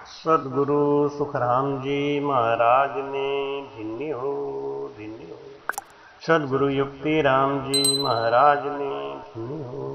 सदगुरु सुखराम जी महाराज ने धन्य हो धन्य हो। सदगुरु युक्ति राम जी महाराज ने धन्य हो।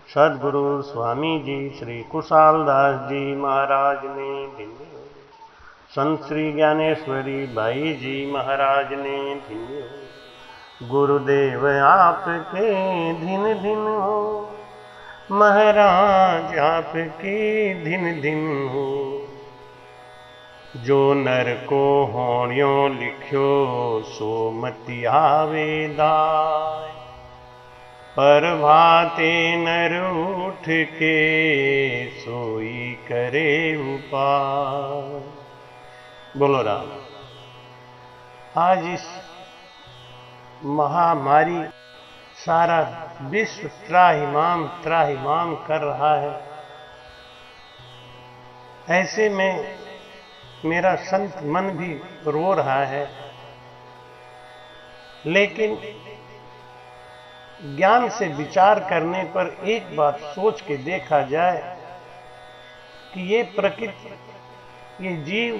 सदगुरु स्वामी जी श्री कुशाल दास जी महाराज ने धन्य हो। संत श्री ज्ञानेश्वरी बाई जी महाराज ने धन्य हो। गुरुदेव आपके धिन धिन हो, महाराज आपके धिन धिन हो। जो नर को होणियों लिख्यो सो मति आवे दाय, पर भाते नर उठ के सोई करे उपाय। बोलो राम। आज इस महामारी सारा विश्व त्राहिमाम कर रहा है। ऐसे में मेरा संत मन भी रो रहा है, लेकिन ज्ञान से विचार करने पर एक बात सोच के देखा जाए कि ये प्रकृति, ये जीव,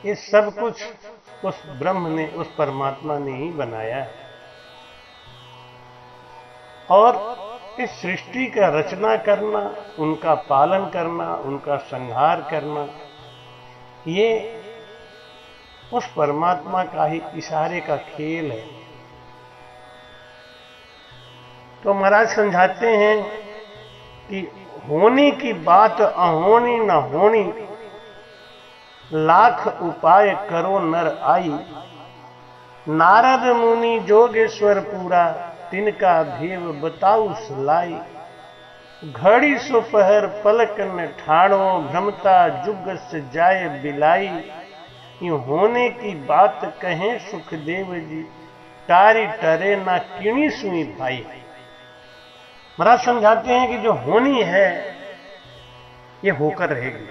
ये सब कुछ उस ब्रह्म ने, उस परमात्मा ने ही बनाया है। और इस सृष्टि का रचना करना, उनका पालन करना, उनका संहार करना, ये उस परमात्मा का ही इशारे का खेल है। तो महाराज समझाते हैं कि होने की बात अहोनी न होनी, लाख उपाय करो नर आई। नारद मुनि जोगेश्वर पूरा, तिनका भेव बताऊ सलाई। घड़ी सो पहर पलक न ठाणो, भ्रमता जुगस जाय बिलाई। यूं होने की बात कहें सुखदेव जी, टारी टरे ना किणी सुई भाई। महाराज समझाते हैं कि जो होनी है ये होकर रहेगी।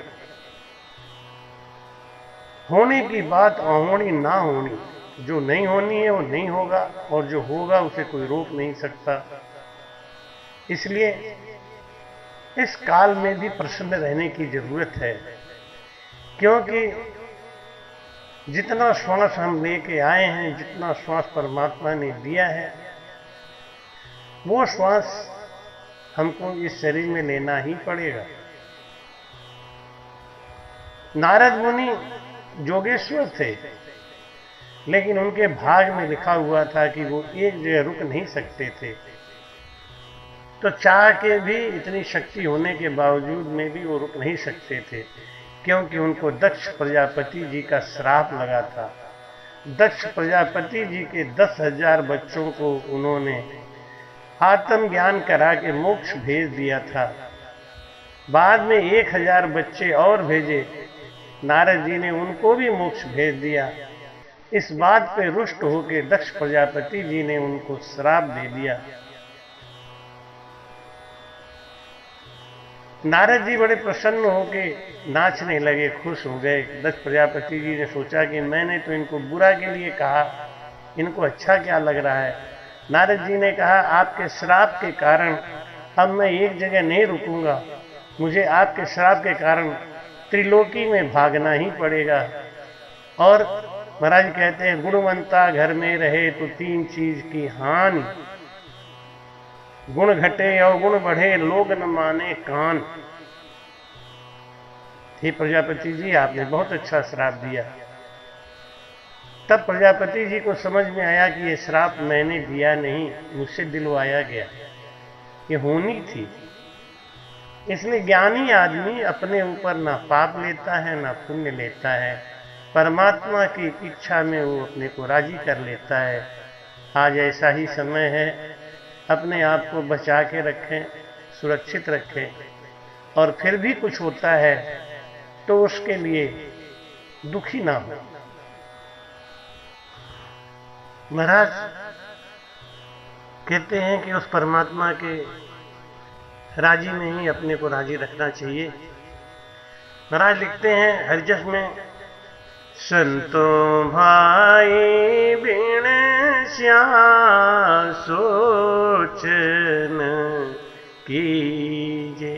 होने की बात अहोनी ना होनी, जो नहीं होनी है वो नहीं होगा, और जो होगा उसे कोई रोक नहीं सकता। इसलिए इस काल में भी प्रसन्न रहने की जरूरत है, क्योंकि जितना श्वास हम लेके आए हैं, जितना श्वास परमात्मा ने दिया है, वो श्वास हमको इस शरीर में लेना ही पड़ेगा। नारद मुनि जोगेश्वर थे, लेकिन उनके भाग में लिखा हुआ था कि वो एक जगह रुक नहीं सकते थे। तो चाह के भी, इतनी शक्ति होने के बावजूद में भी वो रुक नहीं सकते थे, क्योंकि उनको दक्ष प्रजापति जी का श्राप लगा था। दक्ष प्रजापति जी के 10,000 बच्चों को उन्होंने आत्मज्ञान करा के मोक्ष भेज दिया था। बाद में 1,000 बच्चे और भेजे, नारद जी ने उनको भी मोक्ष भेज दिया। इस बात पे रुष्ट होकर दक्ष प्रजापति जी ने उनको श्राप दे दिया। नारद जी बड़े प्रसन्न होके नाचने लगे, खुश हो गए। दक्ष प्रजापति जी ने सोचा कि मैंने तो इनको बुरा के लिए कहा, इनको अच्छा क्या लग रहा है। नारद जी ने कहा, आपके श्राप के कारण अब मैं एक जगह नहीं रुकूंगा, मुझे आपके श्राप के कारण त्रिलोकी में भागना ही पड़ेगा। और महाराज कहते हैं, गुणवंता घर में रहे तो 3 चीज की हानि। गुण घटे और गुण बढ़े, लोग न माने कान। हे प्रजापति जी, आपने बहुत अच्छा श्राप दिया। तब प्रजापति जी को समझ में आया कि ये श्राप मैंने दिया नहीं, मुझसे दिलवाया गया, ये होनी थी। इसलिए ज्ञानी आदमी अपने ऊपर ना पाप लेता है ना पुण्य लेता है, परमात्मा की इच्छा में वो अपने को राजी कर लेता है। आज ऐसा ही समय है, अपने आप को बचा के रखें, सुरक्षित रखें, और फिर भी कुछ होता है तो उसके लिए दुखी ना हो। महाराज कहते हैं कि उस परमात्मा के राजी में ही अपने को राजी रखना चाहिए। महाराज लिखते हैं हरिजस में, संतों भाई बिन श्या सोचन कीजे।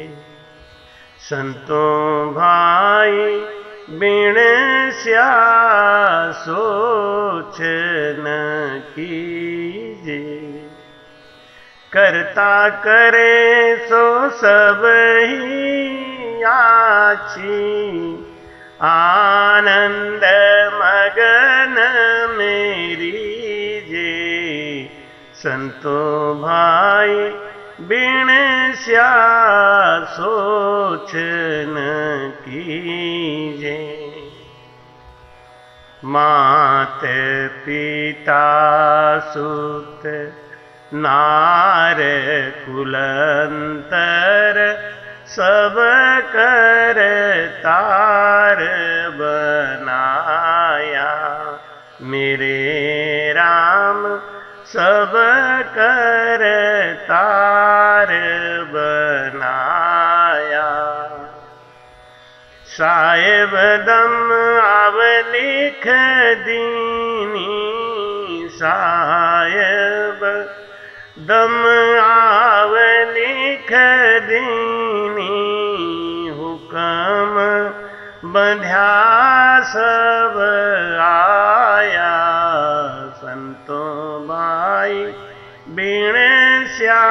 संतों भाई भाई बिन स्या सोच न कीजे। करता करे सो सब ही आछी, आनंद मगन मेरी जे। संतो भाई बिन स्या सोच न कीजे। मात पिता सुत नार कुलंतर, सब कर तार बनाया। मेरे राम सब कर तार बनाया। साहेब दम आव लिख दीनी, साहेब दम आव लिख दीनी। हुकम बंध्या सब आया। संतो भाई बिन स्या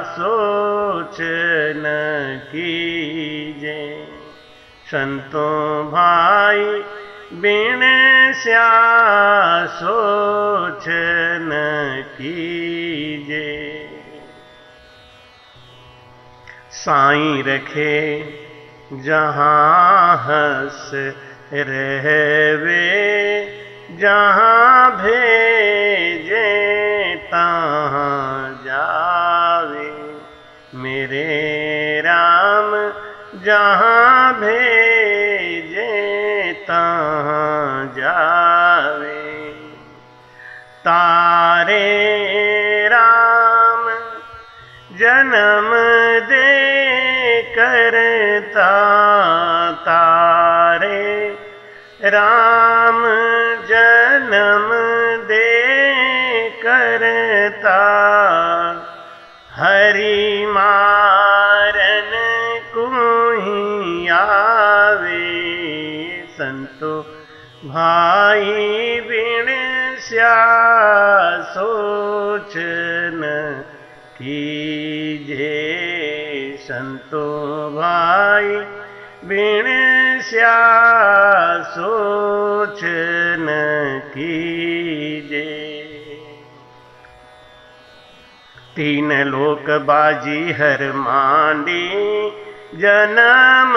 सोच न कीजे। संतो भाई बिन स्या सोच न कीजे। साईं रखे जहाँ हंस रहवे, जहाँ भेजे तहाँ जावे। मेरे राम जहाँ भेजे तहाँ जावे। तारे राम जन्म दे करता, तारे राम जन्म दे करता। हरि मारन कुहि आवे। संतो भाई बिन स्या सोच न कीजे। संतो भाई बिन स्या सोच न कीजे। तीन लोक बाजी हर मांडी, जन्म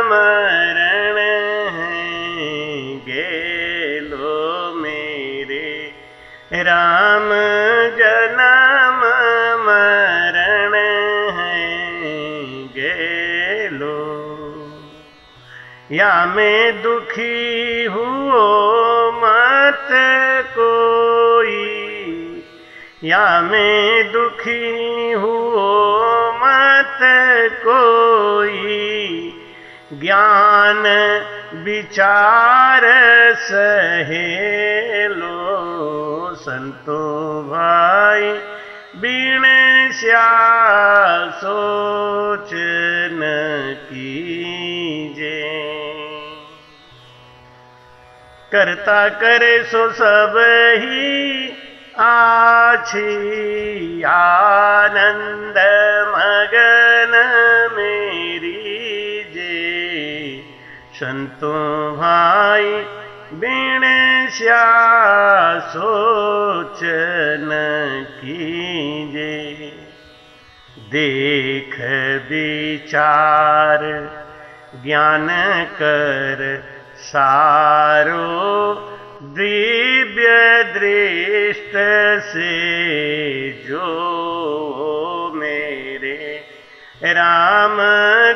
मरण है गेलो मेरे राम। जन्म मरण है गेलो। या मैं दुखी हुओ मत कोई, या मैं दुखी हुओ मत कोई। ज्ञान विचार सहेलो। संतो भाई बिन स्या सोच न कीजे। करता करे सो सब ही आछी, आनंद मगन मेरी जे। संतो भाई बिन स्या सोच न कीजे। देख विचार ज्ञान कर सारो, दिव्य दृष्ट से जो मेरे राम।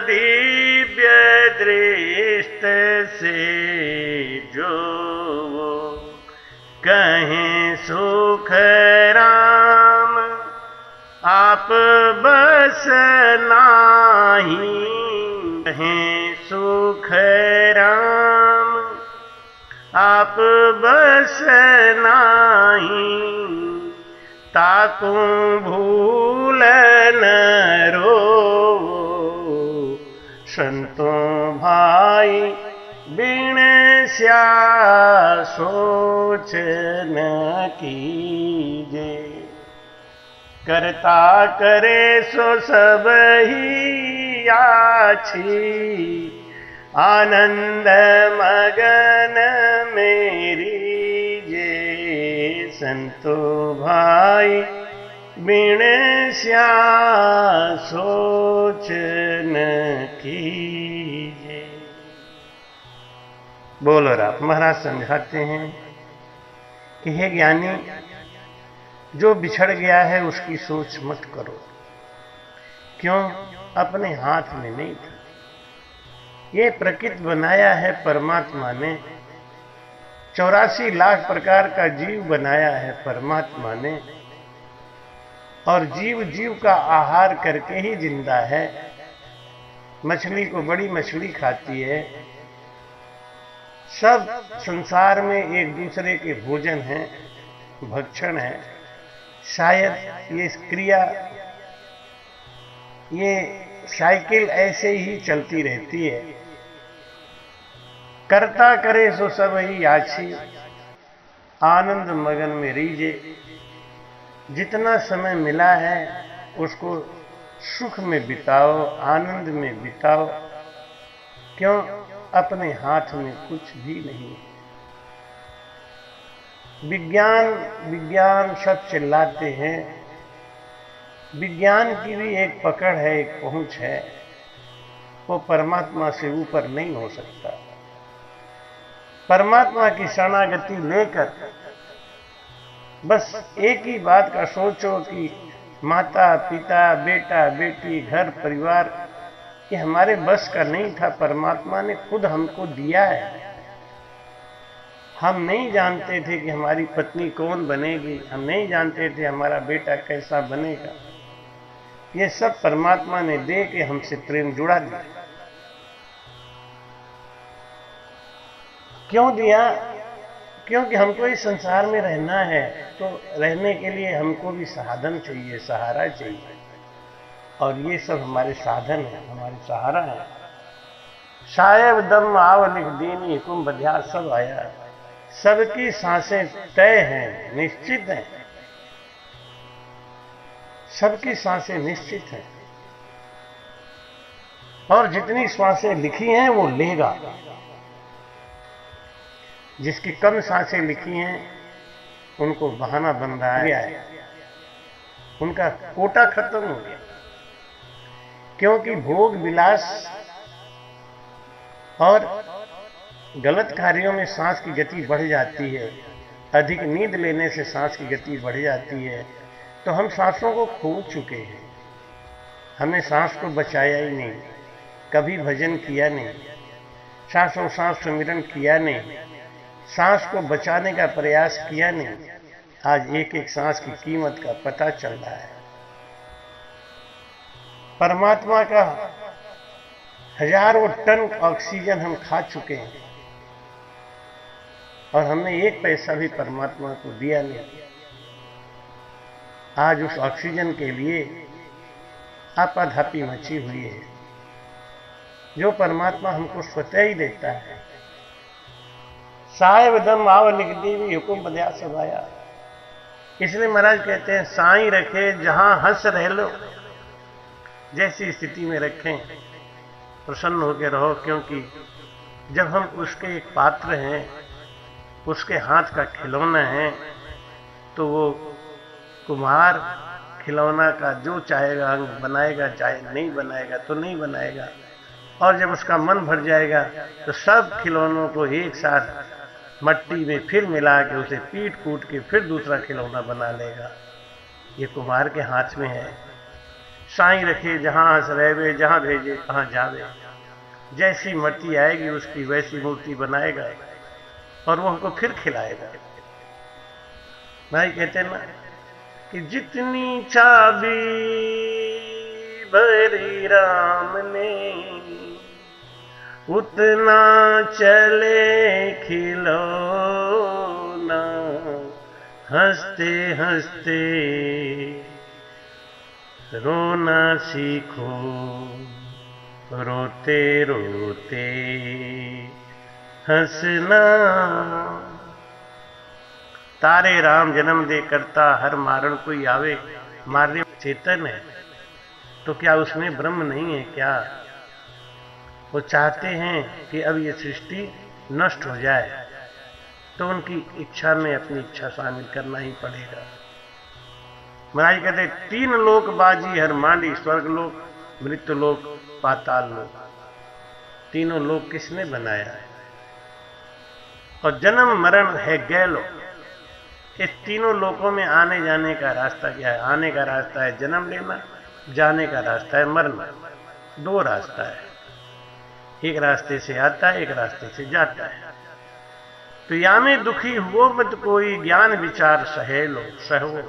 दिव्य दृष्ट से जो कहें सुख राम आप बस नाही। कहें सुख राम आप बस नाही। ताकू भूल न रो संतों भाई बिन स्या सोच न कीजे, करता करे सो सब ही आछी, आनंद मगन मेरी जे, संतो भाई बिन स्या सोच न कीजे। बोलो राम। महाराज समझाते हैं कि हे ज्ञानी, जो बिछड़ गया है उसकी सोच मत करो। क्यों? अपने हाथ में नहीं था। ये प्रकृति बनाया है परमात्मा ने, 84 लाख प्रकार का जीव बनाया है परमात्मा ने, और जीव जीव का आहार करके ही जिंदा है। मछली को बड़ी मछली खाती है। सब संसार में एक दूसरे के भोजन है, भक्षण है। शायद ये क्रिया, ये साइकिल ऐसे ही चलती रहती है। करता करे सो सब ही आछी, आनंद मगन में रीजे। जितना समय मिला है उसको सुख में बिताओ, आनंद में बिताओ। क्यों? अपने हाथ में कुछ भी नहीं। विज्ञान विज्ञान सब चिल्लाते हैं। विज्ञान की भी एक पकड़ है, एक पहुंच है। वो परमात्मा से ऊपर नहीं हो सकता। परमात्मा की शरणागति लेकर बस एक ही बात का सोचो कि माता पिता, बेटा बेटी, घर परिवार, ये हमारे बस का नहीं था। परमात्मा ने खुद हमको दिया है। हम नहीं जानते थे कि हमारी पत्नी कौन बनेगी, हम नहीं जानते थे हमारा बेटा कैसा बनेगा। ये सब परमात्मा ने दे के हमसे प्रेम जुड़ा दिया। क्यों दिया? क्योंकि हमको इस संसार में रहना है, तो रहने के लिए हमको भी साधन चाहिए, सहारा चाहिए। और ये सब हमारे साधन है, हमारे सहारा है। शायब दम आव लिख दीनी हुकुम बधिया सब आया। सबकी सांसें तय हैं, निश्चित हैं। सबकी सांसें निश्चित हैं, और जितनी सांसें लिखी हैं वो लेगा। जिसकी कम सांसें लिखी हैं उनको बहाना बन रहा है, उनका कोटा खत्म हो गया। क्योंकि भोग विलास और गलत कार्यों में सांस की गति बढ़ जाती है। अधिक नींद लेने से सांस की गति बढ़ जाती है। तो हम सांसों को खो चुके हैं। हमने सांस को बचाया ही नहीं, कभी भजन किया नहीं, सांसों सांस सुमिरन किया नहीं, सांस को बचाने का प्रयास किया नहीं। आज एक एक सांस की कीमत का पता चल रहा है। परमात्मा का हजारों टन ऑक्सीजन हम खा चुके हैं, और हमने एक पैसा भी परमात्मा को दिया नहीं। आज उस ऑक्सीजन के लिए आपाधापी मची हुई है, जो परमात्मा हमको स्वतः ही देता है। साहेब दम आव लिख दी भी हुकुम बधिया सब आया। इसलिए महाराज कहते हैं, साईं रखे जहां हंस रह लो। जैसी स्थिति में रखें, प्रसन्न होकर रहो। क्योंकि जब हम उसके एक पात्र हैं, उसके हाथ का खिलौना है, तो वो कुम्हार खिलौना का जो चाहेगा अंग बनाएगा, चाहे नहीं बनाएगा तो नहीं बनाएगा। और जब उसका मन भर जाएगा तो सब खिलौनों को एक साथ मट्टी में फिर मिला के उसे पीट कूट के फिर दूसरा खिलौना बना लेगा। ये कुम्हार के हाथ में है। साईं रखे जहां हंस रहवे, जहां भेजे कहां जावे। जैसी मट्टी आएगी उसकी वैसी मूर्ति बनाएगा, और वो हमको फिर खिलाएगा। भाई कहते हैं ना कि जितनी चाबी भरी राम ने, उतना चले खिलौना। हंसते हंसते रोना सीखो, रोते रोते हंसना। तारे राम जन्म दे करता, हर मारण कोई आवे। मारने चेतन है तो क्या उसमें ब्रह्म नहीं है क्या? वो चाहते हैं कि अब ये सृष्टि नष्ट हो जाए, तो उनकी इच्छा में अपनी इच्छा शामिल करना ही पड़ेगा। महाराज कहते 3 लोक बाजी हर मांडी, स्वर्ग लोक, मृत्यु लोक, पाताल लोक। तीनों लोक किसने बनाया है? और जन्म मरण है गैलो। इस तीनों लोकों में आने जाने का रास्ता क्या है? आने का रास्ता है जन्म लेना, जाने का रास्ता है मरना। 2 रास्ता है, एक रास्ते से आता है, एक रास्ते से जाता है। तो या में दुखी हुओ मत कोई, ज्ञान विचार सहे लो सहो।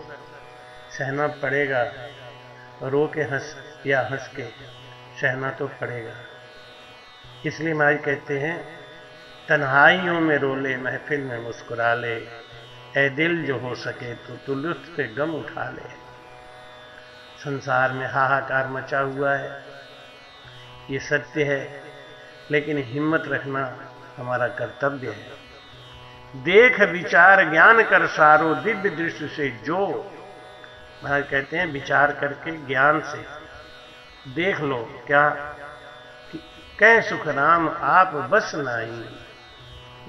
सहना पड़ेगा, रो के हंस या हंस के सहना तो पड़ेगा। इसलिए महाराज कहते हैं तन्हाइयों में रो ले, महफिल में मुस्कुरा ले। ऐ दिल जो हो सके तो तू लुत्फ पे गम उठा ले। संसार में हाहाकार मचा हुआ है, ये सत्य है, लेकिन हिम्मत रखना हमारा कर्तव्य है। देख विचार ज्ञान कर सारो, दिव्य दृष्टि से जो। महाराज कहते हैं विचार करके ज्ञान से देख लो क्या कि कह सुख राम आप बस नाई।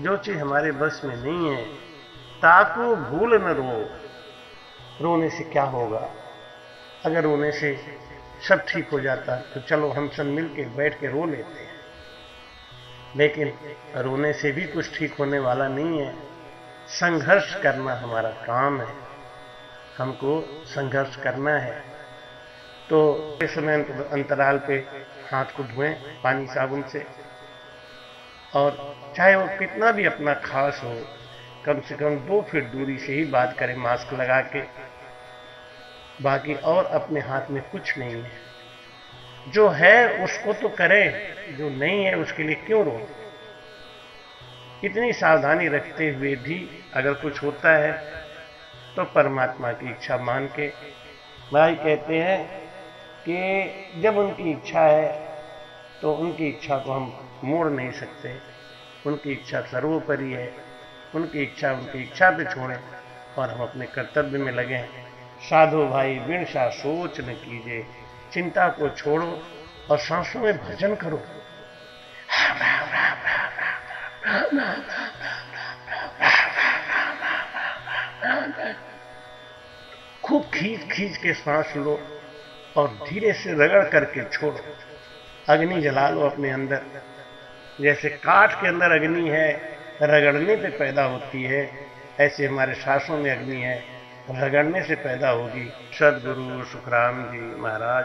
जो चीज हमारे बस में नहीं है ताको भूल न रो। रोने से क्या होगा? अगर रोने से सब ठीक हो जाता तो चलो हम सब मिलके बैठ के रो लेते हैं, लेकिन रोने से भी कुछ ठीक होने वाला नहीं है। संघर्ष करना हमारा काम है, हमको संघर्ष करना है। तो इस समय अंतराल पे हाथ को धोएं पानी साबुन से, और चाहे वो कितना भी अपना खास हो, कम से कम 2 फीट दूरी से ही बात करें मास्क लगा के। बाकी और अपने हाथ में कुछ नहीं है। जो है उसको तो करें, जो नहीं है उसके लिए क्यों रो? इतनी सावधानी रखते हुए भी अगर कुछ होता है तो परमात्मा की इच्छा मान के। भाई कहते हैं कि जब उनकी इच्छा है तो उनकी इच्छा को हम मोड़ नहीं सकते। उनकी इच्छा सर्वोपरि है। उनकी इच्छा पे छोड़ें और हम अपने कर्तव्य में लगें। साधो भाई बिन सा सोच न कीजिए, चिंता को छोड़ो और सांसों में भजन करो। खूब खींच खींच के सांस लो और धीरे से रगड़ करके छोड़ो। अग्नि जला लो अपने अंदर। जैसे काठ के अंदर अग्नि है, रगड़ने पे पैदा होती है, ऐसे हमारे सांसों में अग्नि है, रगड़ने से पैदा होगी। सदगुरु सुखराम जी महाराज।